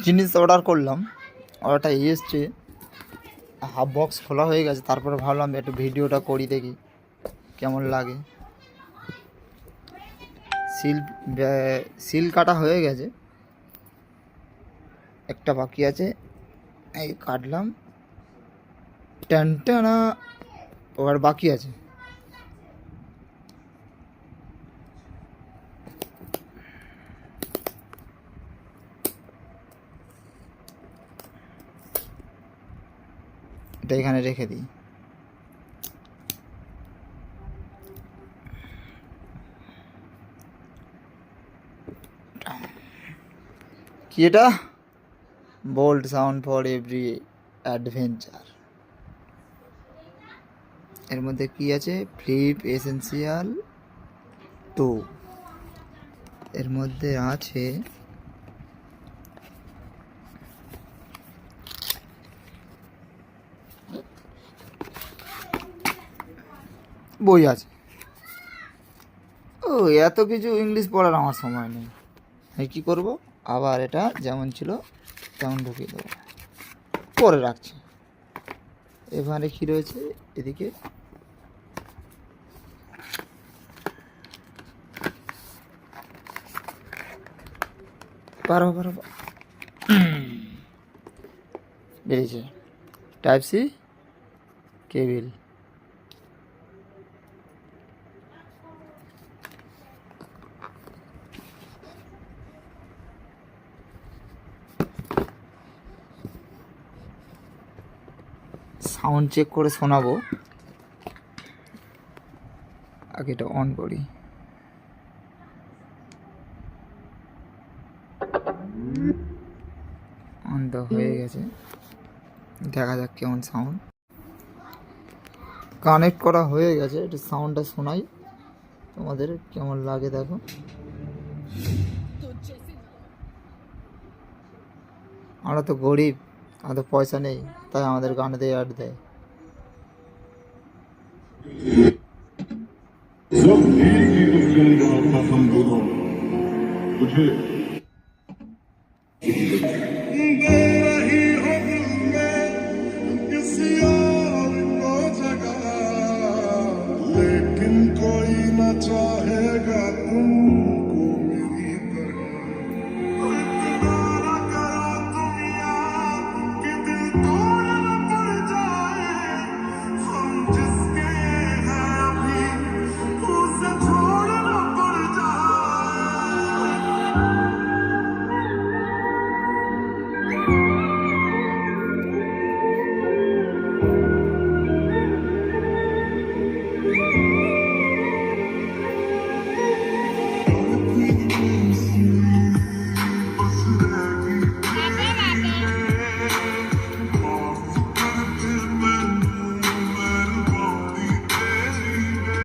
জিনিস অর্ডার করলাম, অর্ডারটা এসছে, হাফ বক্স খোলা হয়ে গেছে। তারপরে ভাবলাম একটু ভিডিওটা করি, দেখি কেমন লাগে। সিল সিল কাটা হয়ে গেছে, একটা বাকি আছে, এই কাটলাম। টানটানা, ওর বাকি আছে। এটা এখানে রেখে দিই। কি এটা? Bold sound for every adventure. এর মধ্যে কি আছে? Flip essential 2। এর মধ্যে আছে বই আছে। ও, এত কিছু ইংলিশ পড়ার আমার সময় নেই। আমি কী করবো, আবার এটা যেমন ছিল তেমন ঢুকিয়ে দেবো, করে রাখছি। এবারে কী রয়েছে এদিকে? পারো বেরিয়েছে type C cable. Sound check করে শোনাবো, আগে এটা অন করি। অন তো হয়ে গেছে, দেখা যাক কেমন সাউন্ড। কানেক্ট করা হয়ে গেছে, একটু সাউন্ডটা শোনাই তোমাদের, কেমন লাগে দেখো। আমরা তো গরিব, আমাদের পয়সা নেই, তাই আমাদের গানে দিয়ে অ্যাড দেয়। लेकिन कोई न चाहेगा तुम